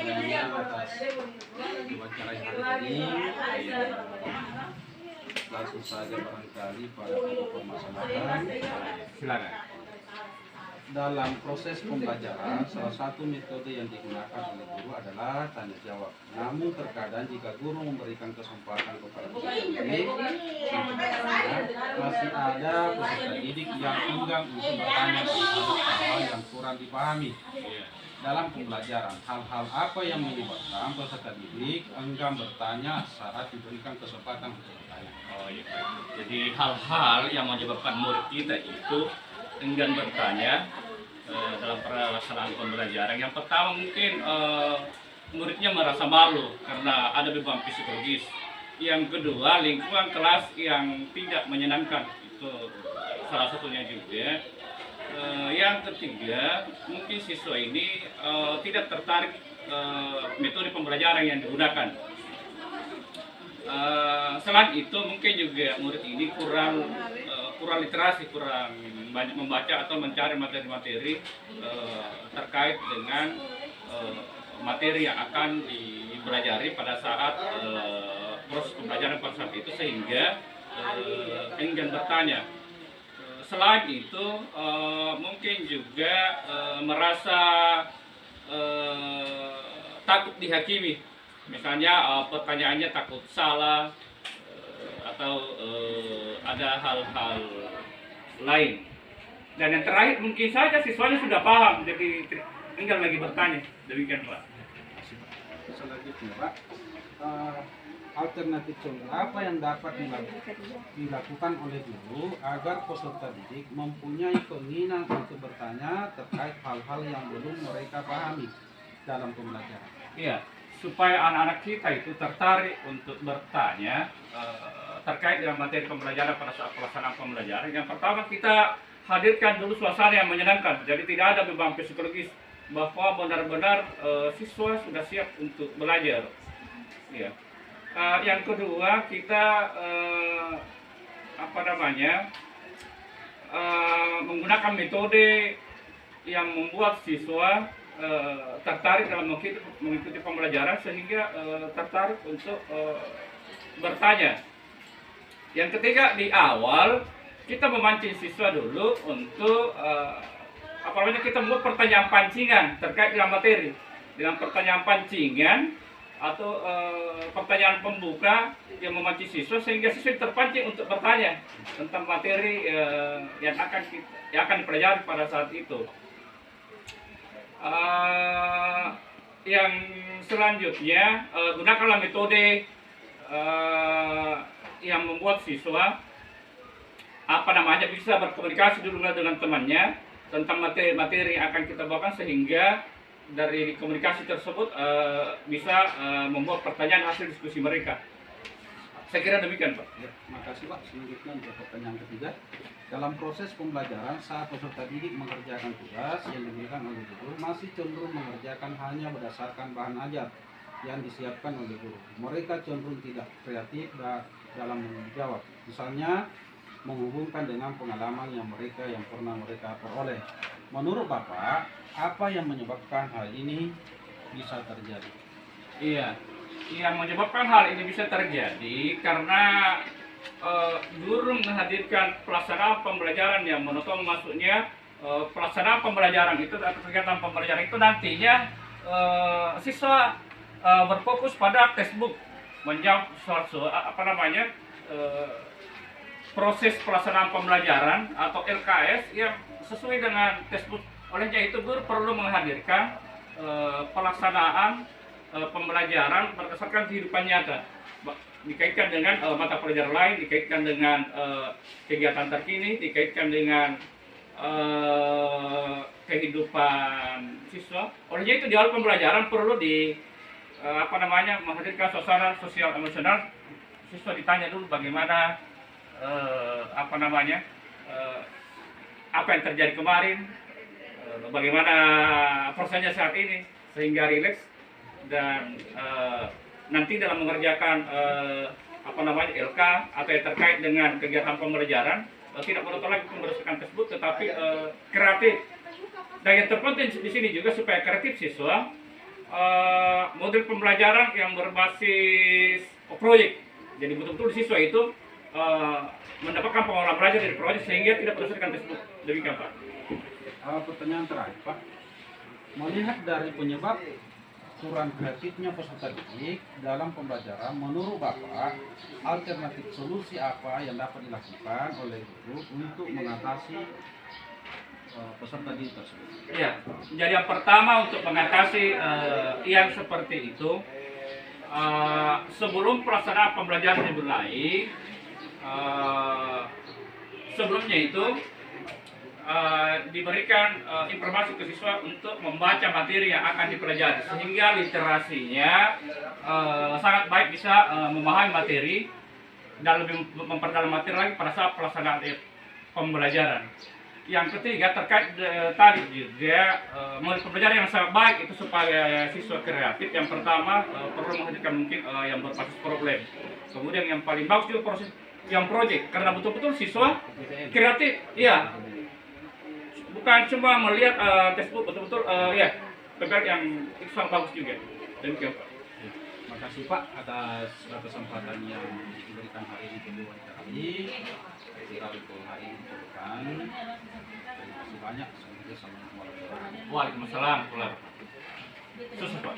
pertanyaan atas wawancara hari ini. Langsung saja barangkali pada pokok permasalahan. Silakan. Dalam proses pembelajaran, salah satu metode yang digunakan oleh guru adalah tanya jawab. Namun terkadang jika guru memberikan kesempatan kepada peserta didik untuk bertanya, masih ada peserta didik yang enggan untuk bertanya tentang hal yang kurang dipahami dalam pembelajaran. Hal-hal apa yang menyebabkan peserta didik enggan bertanya saat diberikan kesempatan untuk bertanya? Oh iya. Jadi hal-hal yang menyebabkan murid kita itu enggan bertanya dalam pelaksanaan pembelajaran. Yang pertama mungkin muridnya merasa malu karena ada beban psikologis. Yang kedua, lingkungan kelas yang tidak menyenangkan, itu salah satunya juga. Yang ketiga, mungkin siswa ini tidak tertarik metode pembelajaran yang digunakan. Selain itu mungkin juga murid ini kurang literasi, kurang banyak membaca atau mencari materi-materi terkait dengan materi yang akan dipelajari pada saat proses pembelajaran pada saat itu, sehingga enggan bertanya. Selain itu mungkin juga merasa takut dihakimi. Misalnya pertanyaannya takut salah atau ada hal-hal lain. Dan yang terakhir mungkin saja siswanya sudah paham, jadi tinggal lagi bertanya. Demikian Pak. Selanjutnya Pak, alternatif solusi apa yang dapat dilakukan oleh guru agar peserta didik mempunyai keinginan untuk bertanya terkait hal-hal yang belum mereka pahami dalam pembelajaran? Iya, supaya anak-anak kita itu tertarik untuk bertanya terkait dengan materi pembelajaran pada saat pelaksanaan pembelajaran. Yang pertama, kita hadirkan dulu suasana yang menyenangkan, jadi tidak ada beban psikologis, bahwa benar-benar siswa sudah siap untuk belajar. Ya. Yang kedua, kita menggunakan metode yang membuat siswa tertarik dalam mengikuti pembelajaran, sehingga tertarik untuk bertanya. Yang ketiga, di awal kita memancing siswa dulu untuk kita membuat pertanyaan pancingan terkait dengan materi, dengan pertanyaan pancingan atau pertanyaan pembuka yang memancing siswa, sehingga siswa terpancing untuk bertanya tentang materi yang akan dipelajari pada saat itu. Yang selanjutnya, gunakanlah metode yang membuat siswa bisa berkomunikasi dulu dengan temannya tentang materi yang akan kita bawakan, sehingga dari komunikasi tersebut bisa membuat pertanyaan hasil diskusi mereka. Saya kira demikian Pak. Ya, makasih Pak. Selanjutnya untuk pertanyaan ketiga, dalam proses pembelajaran saat peserta didik mengerjakan tugas yang diberikan oleh guru masih cenderung mengerjakan hanya berdasarkan bahan ajar yang disiapkan oleh guru. Mereka cenderung tidak kreatif dalam menjawab. Misalnya menghubungkan dengan pengalaman yang pernah mereka peroleh. Menurut Bapak, apa yang menyebabkan hal ini bisa terjadi? Iya, yang menyebabkan hal ini bisa terjadi karena guru menghadirkan pelaksanaan pembelajaran yang monoton. Maksudnya pelaksanaan pembelajaran itu atau kegiatan pembelajaran itu nantinya siswa berfokus pada textbook, menjawab proses pelaksanaan pembelajaran atau LKS yang sesuai dengan textbook. Olehnya itu guru perlu menghadirkan pelaksanaan pembelajaran berdasarkan kehidupan nyata, dikaitkan dengan mata pelajaran lain, dikaitkan dengan kegiatan terkini, dikaitkan dengan kehidupan siswa. Olehnya itu di awal pembelajaran perlu menghadirkan suasana sosial emosional. Siswa ditanya dulu bagaimana apa yang terjadi kemarin, bagaimana prosesnya saat ini, sehingga rileks. Dan nanti dalam mengerjakan LK atau yang terkait dengan kegiatan pembelajaran tidak monoton lagi berdasarkan tersebut, tetapi kreatif. Dan yang terpenting di sini juga supaya kreatif siswa model pembelajaran yang berbasis proyek. Jadi betul-betul siswa itu mendapatkan pengalaman belajar dari proyek sehingga tidak berdasarkan textbook. Demikian Pak. Pertanyaan terakhir Pak, melihat dari penyebab kurang kreatifnya peserta didik dalam pembelajaran, menurut Bapak alternatif solusi apa yang dapat dilakukan oleh guru untuk mengatasi peserta didik tersebut? Ya, jadi yang pertama untuk mengatasi yang seperti itu, sebelum pelaksanaan pembelajaran dimulai, sebelumnya itu diberikan informasi ke siswa untuk membaca materi yang akan dipelajari sehingga literasinya sangat baik bisa memahami materi dan lebih memperdalam materi lagi pada saat pelaksanaan pembelajaran. Yang ketiga terkait tadi juga model pembelajaran yang sangat baik itu supaya siswa kreatif. Yang pertama perlu menghadirkan mungkin yang berbasis problem. Kemudian yang paling bagus juga proses yang proyek karena betul-betul siswa kreatif, iya. Bukan cuma melihat textbook, betul-betul ya PPL yang itu sangat bagus juga. Demikian Pak. Terima kasih Pak atas kesempatan yang diberikan hari ini untuk diwawancara kami. Kita untuk hari ini cukupkan. Terima kasih banyak. Assalamualaikum warahmatullahi wabarakatuh. Waalaikumsalam warahmatullahi wabarakatuh. Sukses Pak.